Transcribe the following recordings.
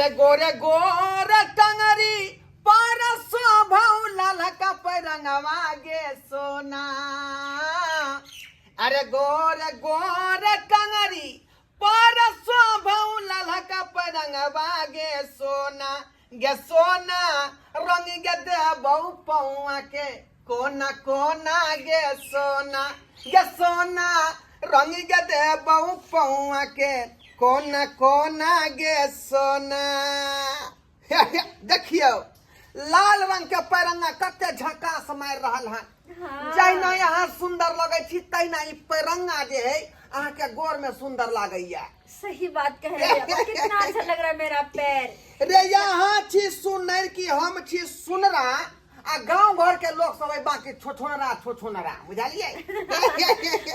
अरे गोरे गोरे टंगरी परसो भौला कप रंगवा गे सोना। अरे गोरे गोरे टंगरी परसो भौला कप रंगवा गे सोना। गे सोना रंग गे दे बहु पौआ के कोना कोना गे सोना। गे सोना रंग गे दे बहु पौआ के कोना कोना गे सोना। देखियो लाल रंग के पैरंगा कते झकास मार रहल हन। जहिना यहाँ सुंदर लगे छी तहिना ई पैरंगा जे है अहाँ के गोर में सुंदर लागैया। सही बात कह रहे हैं। कितना अच्छा लग रहा है मेरा पैर। रे यहाँ छी सुनर की हम छी सुनरा आ गांव घर के लोग सब बाकी छोछोनरा बुझलिए।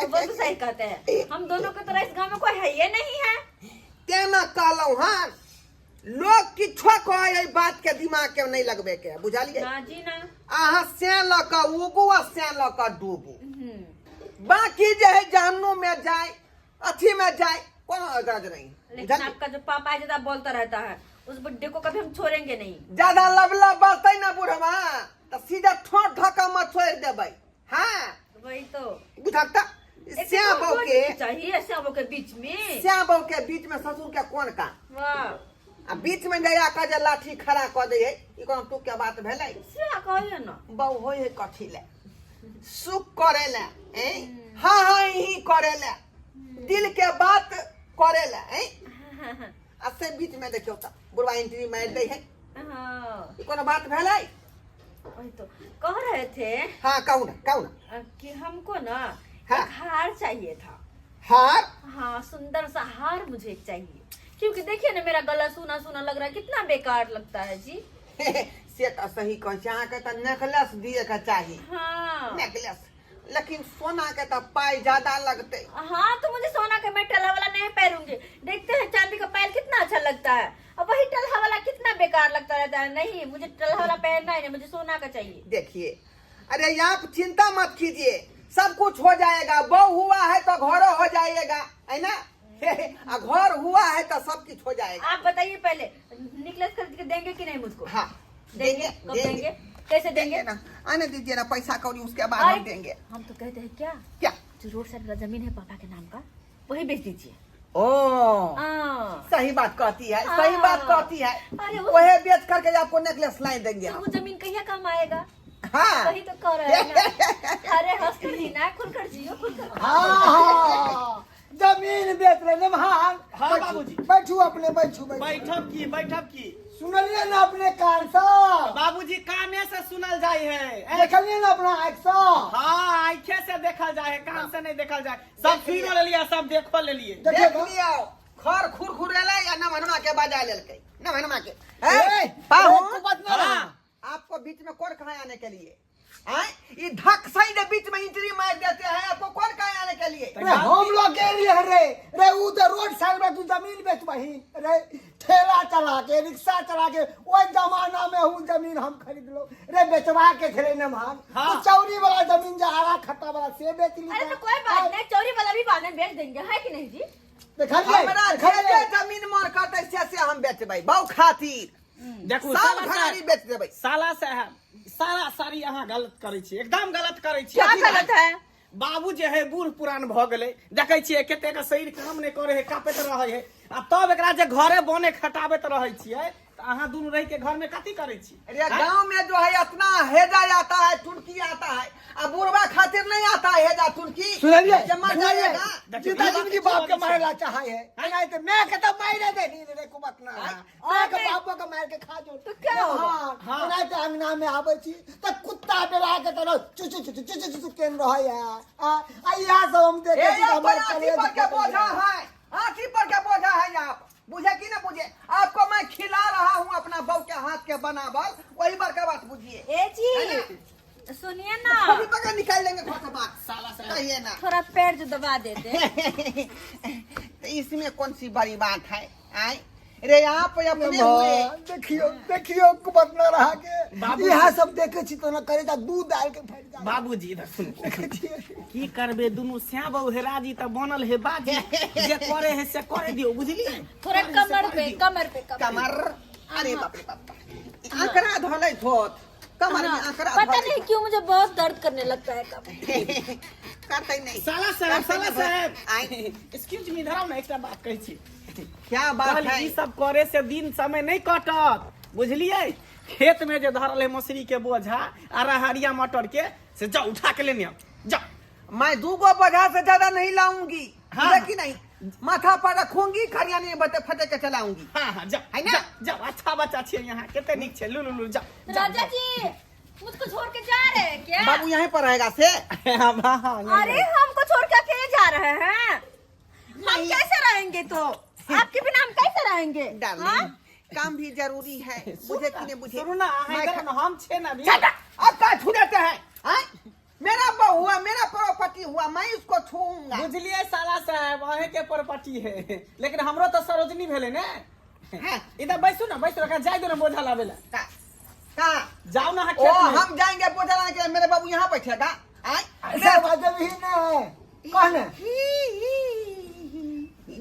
वो तो सही कहते हैं। हम दोनों की तरह इस गांव में कोई है ये नहीं है। तेना कहलौ हन लोग किछो कहे बात के दिमाग के नहीं लगबे के बुझलिए। ना जी ना। अहाँ से ल क उगू आ से ल क डूबू। बाकी जे है जहन्नुम में जाए अथी में जाए कोनो गरज नहीं। लेकिन आपका जो पापा ज्यादा बोलता रहता है उस बुड्ढे को कभी हम छोड़ेंगे नहीं। ज्यादा लबला बरतै ना बुढ़वा तो सीधा ठोट ढका मत छोड़ देबै। हाँ वही तो बुझता श्याम बहू के चाहिए। श्याम बहू के बीच में श्याम बहू के बीच में ससुर के कौन का वाह। आ बीच में जया का जे लाठी खड़ा क दे है ई कोन तू के बात भेलै। से कहियो ना बहू होय है कथी ले सुख करे ले हाँ हाँ ही करे ले दिल के बात करे ले आ से बीच में देखियो त बुढ़वा एंट्री मार दे है। हाँ ई कोन बात भेलै। वही तो कह रहे थे। हाँ कहू ना कि हमको ना हाँ। एक हार चाहिए था। हार हाँ सुंदर सा हार मुझे चाहिए क्योंकि देखिए ना मेरा गला सूना सूना लग रहा है। कितना बेकार लगता है जी। से तो सही कह अहाँ के तो नेकलेस दिए के चाहिए। हाँ नेकलेस लेकिन सोना के तो पाई ज्यादा लगते। हाँ तो मुझे सोना के मैं टल्हा वाला नहीं पहनूंगी। देखते हैं चांदी का पायल कितना अच्छा लगता है और वही टल्हा वाला कितना बेकार लगता रहता है। नहीं मुझे टल्हा वाला पहनना ही नहीं, मुझे सोना का चाहिए। देखिए अरे आप चिंता मत कीजिए सब कुछ हो जाएगा। बहू हुआ है तो घर हो जाएगा है ना। घर हुआ है तो सब कुछ हो जाएगा। आप बताइए पहले नेकलेस खरीद के देंगे कि नहीं मुझको। हाँ देंगे कब देंगे कैसे देंगे ना आने दीजिए ना पैसा कौड़ी उसके बाद हम देंगे। हम तो कहते हैं क्या क्या जो रोड साइड वाला जमीन है पापा के नाम का वही बेच दीजिए। ओ सही बात कहती है। हाँ। सही बात कहती है। अरे वही बेच करके आपको नेकलेस लाई देंगे तो हम। वो जमीन कहिया काम आएगा। हाँ वही तो कह रहे हैं ना। अरे हंस कर जीना है खुल कर जियो खुल कर। हाँ जमीन बेच रहे हाँ बाबूजी बैठू अपने बैठू बैठब की सुनलिए ना अपने कान से। बाबूजी काने से सुनल जाय है। देखलिए ना अपना आँख से। हाँ आँखे से देखल जाए है कान से नहीं देखल जाए। सब सुनो ले लिया सब देखो ले लिए। देख लिया खर खुरखुरेला या नमनमा के बजा लेलकै नमनमा के। ए, पाहु एक बात ना रहा। आपको बीच में कौन कहाँ आने के लिए ये धक सही ने बीच में इंट्री मार देते हैं। आपको कौन कहाँ आने के लिए। रे हम लोग के लिए रे उ तो रोड साइड में तू जमीन बेच वही रे ठेला चला के रिक्शा चला के वो जमाना में हूँ जमीन हम खरीद लो रे बेचवा के थे न भाग। हाँ। तो चौरी वाला जमीन जो हरा खट्टा वाला से बेच ली। अरे तो कोई बात नहीं चोरी वाला भी बाद में बेच देंगे है कि नहीं जी। हमरा जे जमीन मार काटे से हम बेचबै बहु खातिर। देखू सब घरारी बेच देबै। साला साहब सारा सारी अहाँ गलत करे छी एकदम गलत करे छी। क्या गलत है। बाबू जे है बूढ़ पुरान भ गेले देखे छियै कते के शरीर काम नहीं करे है कापैत रहे है आ तब एकरा जे घरे बने खटाबैत रहे छियै तो अहाँ दोनों रह के घर में कथी करे छी। अरे गांव में जो है इतना हेजा आता है टुनकी आता है अब बुढ़वा खातिर नहीं आता है हेजा टुनकी। सुनिए जमा जाएगा जीता जिंदगी बाप के मारेला चाहे है नहीं तो मैं के तो मारे दे नी रे कुबत ना मैं के बापो के मार के खा जो तो क्या होगा? हां नहीं तो अंगना में आबै छी तो कुत्ता बेला के तरह चु चु चु चु चु चु केन रह या आ यहाँ सब हम देखे ये छी पर हमारे आँखी पर के बोझा है आँखी पर के बोझा है। आप बुझे कि ना बुझे आपको मैं खिला रहा हूँ अपना बहू के हाथ के बनावल वही बार का बात बुझिए। ए जी सुनिए ना अभी पकड़ निकाल लेंगे घर से बात साला से कहिए ना। थोड़ा पैर जो दबा देते। तो इसमें कौन सी बड़ी बात है आए रे आप अपने हुए देखियो देखियो कुबत ना रहा के यहाँ सब देखे छी तो ना करे ता दूध डाल के फट जा। बाबूजी इधर सुन की करबे दुनु श्याम बहू हेराजी त बनल है बाजी जे करे है से करे दियो बुझलिए। थोड़ा कमर पे कमर अरे बाप रे बाप, आंकड़ा धोले धोत कमर में आंकड़ा पता धोले नहीं क्यों मुझे बहुत दर्द करने लगता है कब। करते नहीं। साला साहब आई एक्सक्यूज मी, धराओ ना एकटा बात कहै छी। क्या बात कल है? ई सब करे से दिन समय नहीं कटत, बुझलिए? खेत में जो धरल है मसूरी के बोझा आ हरिया मटर के, से जाओ उठा के लेने आओ, जाओ। मैं 2 गो बोझा से ज्यादा नहीं लाऊंगी, हाँ। लेकिन नहीं माथा पर रखूंगी, खरियाने बटे फटे के चलाऊंगी। हाँ हाँ जाओ, है ना? जाओ, जाओ, अच्छा बच्चा छिए यहाँ, कितने निक छे, लू लू लू, जाओ, जाओ, राजा जी मुझको छोड़ के जा रहे हैं क्या? बाबू यहीं पर रहेगा से? हाँ, हाँ, अरे हमको छोड़ के अकेले जा रहे हैं, हम नहीं। कैसे रहेंगे तो? आपके बिना हम कैसे रहेंगे? डार्लिंग, हाँ? काम भी जरूरी है, मुझे कि नहीं बुझे? सुनो ना, मैं इधर ना, हम छे ना भी। छटा, अब क्या छू देते हैं? हाँ? मेरा बहू हुआ, मेरा प्रॉपर्टी हुआ, मैं उसको छूऊंगा। बुझलिए साला साहब, अहे के प्रॉपर्टी है, लेकिन हमरो तो सरोजनी भेले ने। हाँ। इधर बैसू ना, बैसू रखा जाए दो ना बोझा लावेला, कहाँ? जाओ ना ओ खेत में। हम जाएंगे बोझा लाने के लिए, मेरे बाबू यहाँ बैठेगा। आय? ऐसा मतलब ही ना कहना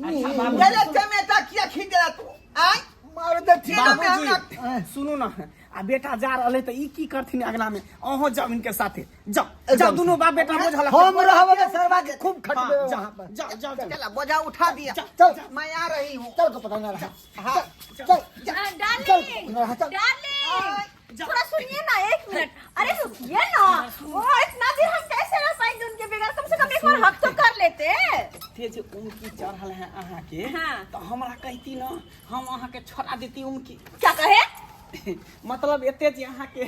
अच्छा बाबू मेरे चमेटा किया खींच रहा तू? आय? मारो तो ठीक है बाबूजी सुनो ना, आ बेटा जा रहले तो ई की करथिन अगला में, अहो जाओ इनके साथे, जाओ जाओ, दोनों बाप बेटा बोझा ला। हम रहबे तो सरवा के खूब हाँ, खटबे जाओ वहां पर। जाओ जाओ जाओ। चला बोझा उठा दिया, चल मैं आ रही हूँ। चल को पता ना रहा। हाँ। चल डार्लिंग, चल डार्लिंग, थोड़ा सुनिए ना, 1 मिनट। अरे रुकिए ना, वो इतना देर हम कैसे रह पाएंगे उनके बगैर? कम से कम एक बार हक तो कर लेते। ते जे उनकी चढ़ल है अहाँ के, हाँ। तो हमरा कहती ना, हम अहाँ के छोड़ा देती उनकी। क्या कहे? मतलब एते जे अहाँ के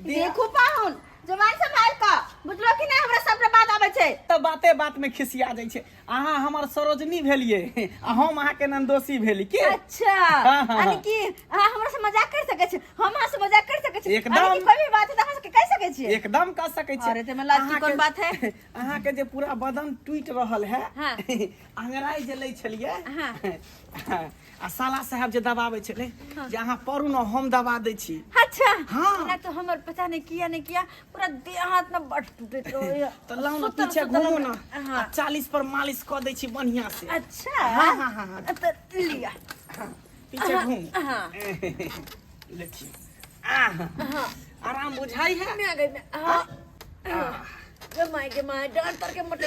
देखू पाहुन, जवान संभाल का, बुझलो कि नहीं? हमरा सब बात आवे छे। तो बाते बात में खिसिया जाय छै। अहाँ हमर सरोजनी भेलिए आ हम अहाँ के नंदोसी भेली की? अच्छा, हाँ, हाँ, यानी कि हमरा से मजाक कर सके छे, हम अहाँ से मजाक कर सके छे, एकदम। यानी कि कोई भी बात है तो अहाँ से कह सके छे। एकदम कह सकै छी। अरे ते में लाज की अहाँ कोन के- बात है? अहाँ के जे पूरा बदन टूट रहल है, हाँ। अंगराई जे लै छलिए, हाँ। आ साला साहब जे दबाबै छले, जे अहाँ परू न हम दबा दै छी। अच्छा, हाँ। ना तो हमर पता नहीं किया नहीं किया, पूरा देह हाथ में बट टूटे तो तो लाओ ना सुतल- पीछे सुतल घूमो में- ना, हाँ। 40 पर मालिश कर दै छी बढ़िया से। अच्छा, हाँ, हाँ, हाँ, हाँ। तो लिया। पीछे हाँ, घूम। हाँ। देखिए, आराम बुझाई है। मैं आ गई मैं। हाँ, के माय डांट पर के मटे।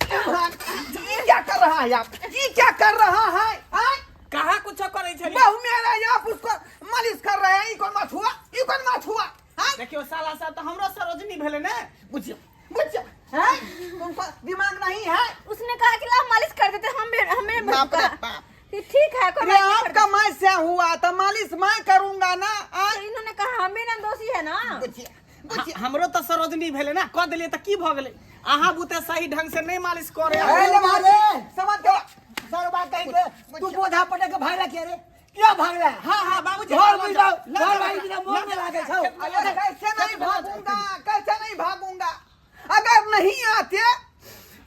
ये क्या कर रहा है आप? ये क्या कर रहा है? आय? कहाँ कुछ करे छलिए? बहू मेरा आप उसको मालिश कर रहे हैं। ई कौन बात हुआ? ई कौन बात हुआ? हाँ? देखियो साला साहब तो हमरो सरोजनी भेले ने, बुझियो। बुझा? हैं? तुमको दिमाग नहीं है? उसने कहा कि ला मालिश कर देते, हमें बाप रे बाप। ठीक है, कोई अरे बात नहीं कर आपका मैं से हुआ तो मालिश मैं करूंगा ना। आय? तो इन्होंने कहा हम भी ना दोषी है ना। बुझिया, बुझिया। हमरो तो सरोजनी भेले ना, कह देलिए तो की भ गेले? अहाँ बुते सही ढंग से नहीं मालिश करे। अरे मारे समझ गया? सरवा कह के तू बोझा पटे के भागला के रे? क्या भागला? हाँ हाँ बाबूजी, घर में जाओ, घर भाई बिना मोह में लागे छौ। अरे कैसे नहीं भागूंगा? कैसे नहीं भागूंगा? अगर नहीं आते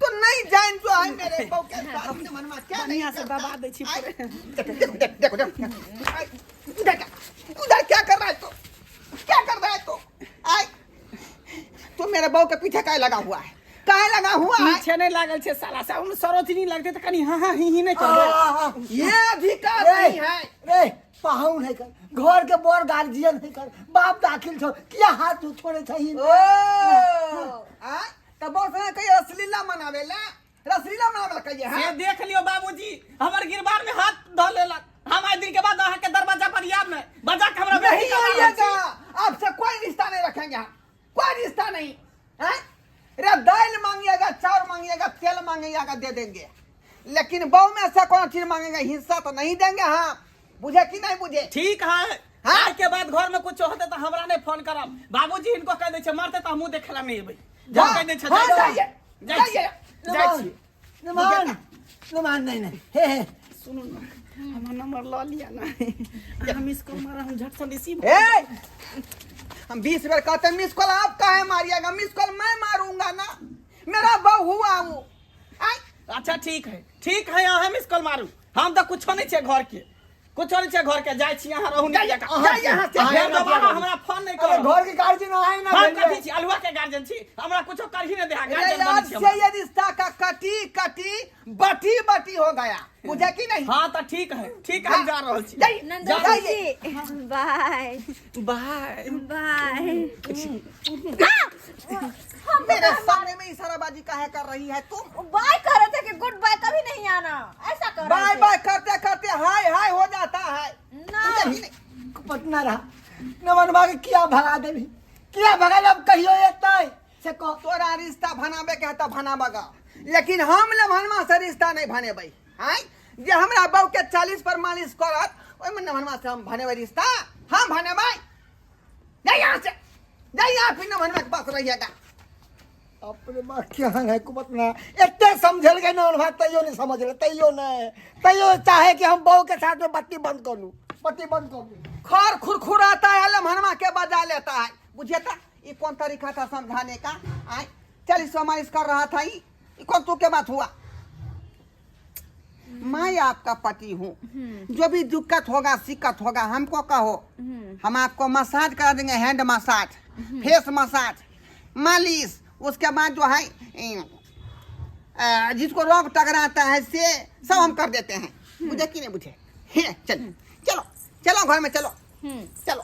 तो नहीं जान जो है मेरे बहू के साथ मन में क्या नहीं बढ़िया से दबा दै छी पूरे। देखो देखो उधर क्या कर रहा है तू? क्या कर रहा है तू? आय तू मेरे बहू के पीछे काहे लगा हुआ है? काहे लगा हुआ है? पीछे नहीं लागल छे साला साहब, उन सरोजनी लगते तो कनी हाँ हाँ ही नहीं कर। ये अधिकार रे नहीं है। रे पाहुन है कर, घर के बड़ गार्जियन है कर, बाप दाखिल छो, क्या हाथ तू छोड़े छही? ओ आय तब बहुत है कहीं रसलीला मनावेला, रसलीला मनावेला कहिए ये हां? देख लियो बाबूजी, हमर गिरबान में हाथ धो लेलक। हम आज दिन के बाद अहाँ के दरवाजा पर याब नहीं बजा के हमरा नहीं बेटी का नाम आइएगा, छी। आपसे कोई रिश्ता नहीं रखेंगे हम, कोई रिश्ता नहीं है। रे दाल मांगिएगा, चावल मांगिएगा, तेल मांगिएगा दे देंगे, लेकिन बहू में ऐसा कोई चीज मांगेगा हिस्सा तो नहीं देंगे हम। बुझे कि नहीं बुझे? ठीक है, हाँ? आज के बाद घर में कुछ होते तो हमरा नहीं फोन करब। बाबूजी इनको कह दे छे मारते तो हमहू देखेला नहीं अबै। जा हाँ, कह दे छे हाँ, जाइए जाइए, जाइए जाइए। नमान नमान नहीं नहीं हे हे सुनो ना, हमारा नंबर ला लिया ना, हम इसको मारा, हम झट से रिसीव। ए, हम 20 बार कहते हैं मिस कॉल आप काहे मारिएगा? मिस कॉल मैं मारूंगा ना, मेरा बहू हुआ हूँ। अच्छा ठीक है, ठीक है, हम इसको मारू, हम तो कुछ नहीं छे घर के। कुछ नहीं छै घर के जाय छी अहाँ रहू नहीं जाका जा यहाँ से। फेर दोबारा हमरा फोन नहीं अरे करो घर के गार्जियन आए ना हम भेलिए। कथी छी अलुआ के गार्जियन छी हमरा कुछो करही नहीं देहा रे गार्जियन आज बन छी से हम। ये रिश्ता का कटी बटी बटी हो गया, बुझे कि नहीं? हां तो ठीक है हम जा रहल छी जाइए, नंदू जाइए। जी बाय बाय बाय। मेरे सामने में इशाराबाजी काहे कर रही है तुम? बाय कह रहे थे कि गुड बाय कभी नहीं आना, ऐसा कर रहे बाय थे। बाय करते करते हाय हाय हो जाता है, ना बुझे कि नहीं? पटना रहा नमन बागे किया भगा देवी किया भगा जब कहियो एतै से को तोरा रिश्ता भनाबे के तो भनाबगा, लेकिन हम लम्हनमा से रिश्ता नहीं भनेबै। हाय जे हमरा बहू के 40 पर मालिश करत ओइ में लम्हनमा से हम भनेबै रिश्ता, हम भनेबै। जा यहाँ से, जा यहाँ फिर लम्हनमा के पास रहिएगा। अपने मां क्या है को पटना एते समझल के नमन भाई तैयो नहीं समझ ले तैयो चाहे कि हम बहू के साथ में बत्ती बंद कर लूं बत्ती बंद कर लूं। खर खुरखुराता है, लम्हनमा के बजा लेता है, बुझे था? ये कौन तरीका था समझाने का? आय 40 पर मालिश कर रहा था, ये कौन तू के बात हुआ? मैं आपका पति हूँ, जो भी दिक्कत होगा शिक्कत होगा हमको कहो, हम आपको मसाज करा देंगे, हैंड मसाज, फेस मसाज, मालिश, उसके बाद जो है जिसको रोग टकराता है से सब हम कर देते हैं, बुझे कि नहीं बुझे? चलो चलो चलो घर में चलो चलो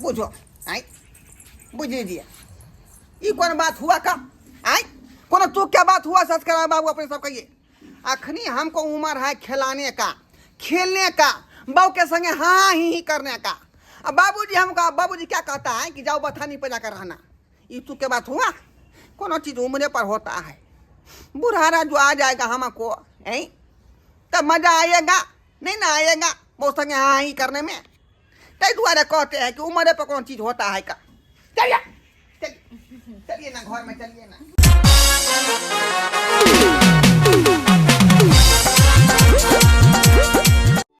बुझो, आई बुझ लीजिए। ये कौन बात हुआ का? आई कौन तू क्या बात हुआ? सच करा बाबू अपने सब कहिए। अखनी हमको उम्र है खिलाने का, खेलने का, बहू के संगे हाँ ही करने का। अब बाबूजी हमको, बाबूजी क्या कहता है कि जाओ बथानी पे जाकर रहना, ये तू क्या बात हुआ? कोनो चीज उम्र पर होता है, बुढ़ारा जो आ जाएगा हमको तब मजा आएगा, नहीं ना आएगा वो संगे हाँ ही करने में। कई दुआरे कहते हैं कि उम्र पर कौन चीज होता है का। चलिए चलिए चलिए ना घर में चलिए ना।